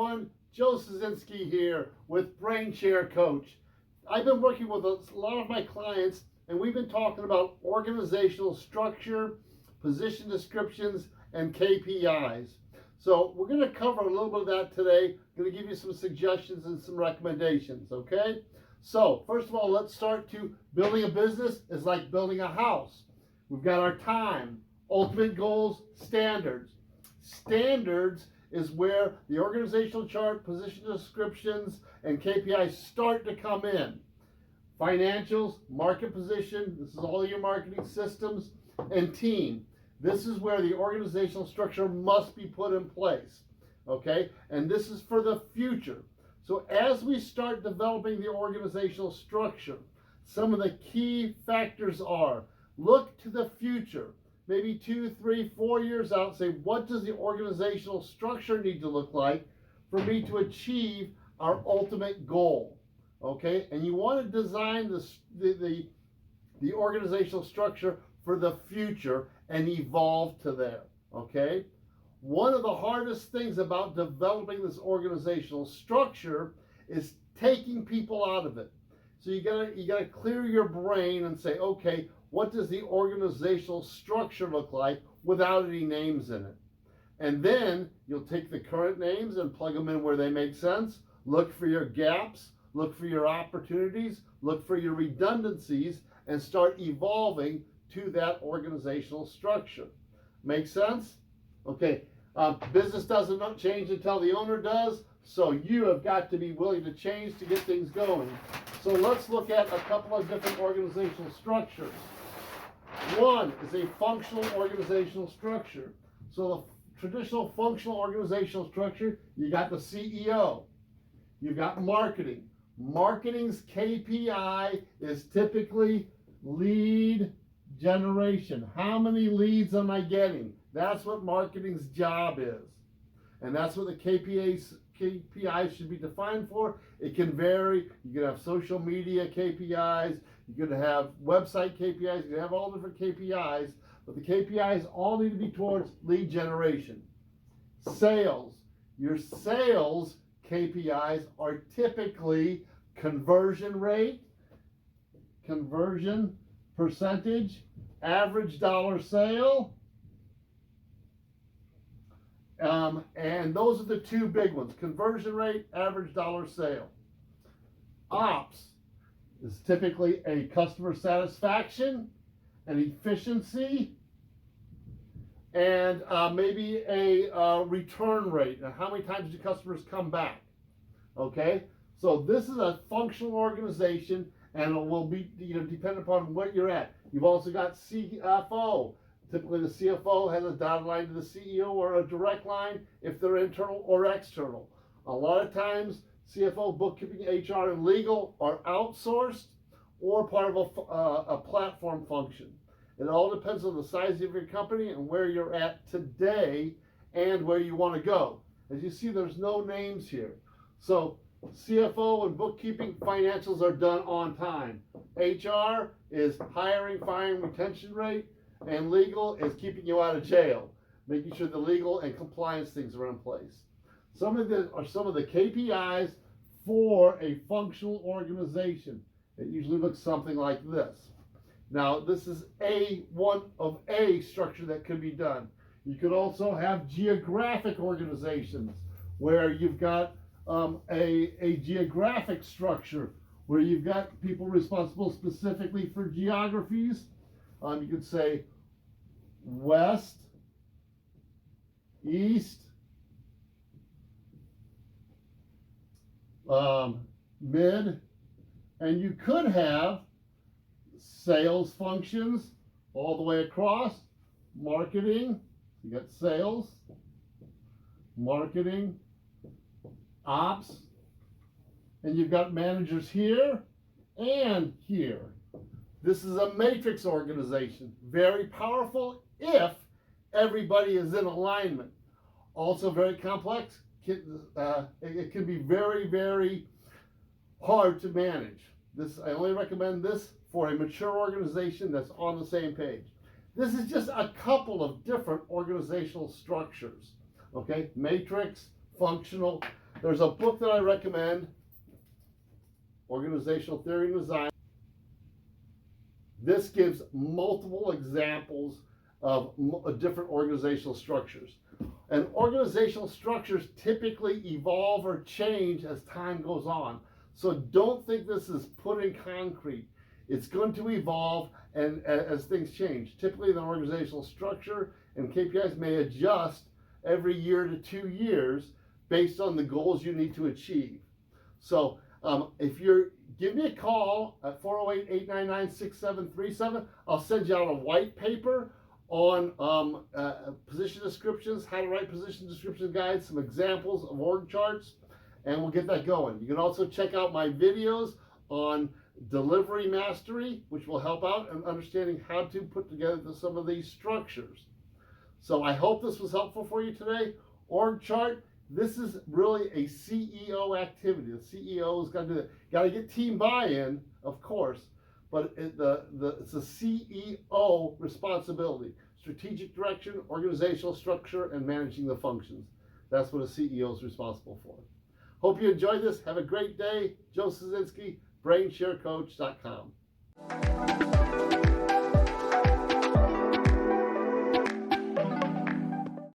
everyone. Joe Szynski here with BrainShare Coach. I've been working with a lot of my clients, and we've been talking about organizational structure, position descriptions, and KPIs. So we're going to cover a little bit of that today. I'm going to give you some suggestions and some recommendations, okay? So first of all, let's start to building a business is like building a house. We've got our time, ultimate goals, standards. Standards is where the organizational chart, position descriptions, and KPIs start to come in. Financials, market position, this is all your marketing systems, and team. This is where the organizational structure must be put in place, okay? And this is for the future. So as we start developing the organizational structure, some of the key factors are, look to the future. Maybe 2, 3, 4 years out, say, what does the organizational structure need to look like for me to achieve our ultimate goal? Okay, and you want to design the organizational structure for the future and evolve to there. Okay, one of the hardest things about developing this organizational structure is taking people out of it. So you gotta clear your brain and say, okay, what does the organizational structure look like without any names in it? And then you'll take the current names and plug them in where they make sense. Look for your gaps, look for your opportunities, look for your redundancies, and start evolving to that organizational structure. Make sense? Okay, business doesn't change until the owner does, so you have got to be willing to change to get things going. So let's look at a couple of different organizational structures. One is a functional organizational structure. So the traditional functional organizational structure, you got the CEO, you've got marketing. Marketing's KPI is typically lead generation. How many leads am I getting? That's what marketing's job is. And that's what the KPIs should be defined for. It can vary. You can have social media KPIs. You could have website KPIs. You can have all different KPIs. But the KPIs all need to be towards lead generation. Sales. Your sales KPIs are typically conversion rate, conversion percentage, average dollar sale, and those are the two big ones, conversion rate, average dollar sale. Ops is typically a customer satisfaction, an efficiency, and maybe a return rate. And how many times do customers come back? Okay, so this is a functional organization, and it will be dependent upon what you're at. You've also got CFO. Typically, the CFO has a dotted line to the CEO or a direct line if they're internal or external. A lot of times, CFO, bookkeeping, HR, and legal are outsourced or part of a platform function. It all depends on the size of your company and where you're at today and where you want to go. As you see, there's no names here. So CFO and bookkeeping, financials are done on time. HR is hiring, firing, retention rate, and legal is keeping you out of jail, making sure the legal and compliance things are in place. Some of the KPIs for a functional organization. It usually looks something like this. Now, this is one of a structure that could be done. You could also have geographic organizations where you've got a geographic structure where you've got people responsible specifically for geographies. You could say west, east, mid, and you could have sales functions all the way across, marketing, you got sales, marketing, ops, and you've got managers here and here. This is a matrix organization, very powerful if everybody is in alignment. Also very complex. It can be very, very hard to manage. I only recommend this for a mature organization that's on the same page. This is just a couple of different organizational structures. Okay, matrix, functional. There's a book that I recommend, Organizational Theory and Design. This gives multiple examples of different organizational structures. And organizational structures typically evolve or change as time goes on. So don't think this is put in concrete. It's going to evolve and as things change. Typically the organizational structure and KPIs may adjust every year to 2 years based on the goals you need to achieve. So if you're, give me a call at 408-899-6737. I'll send you out a white paper on position descriptions, how to write position description guides, some examples of org charts, and we'll get that going. You can also check out my videos on delivery mastery, which will help out in understanding how to put together some of these structures. So I hope this was helpful for you today. Org chart, this is really a CEO activity. The CEO has got to do that. Got to get team buy-in, of course, but it's a CEO responsibility. Strategic direction, organizational structure, and managing the functions. That's what a CEO is responsible for. Hope you enjoyed this. Have a great day. Joe Szynski, brainsharecoach.com.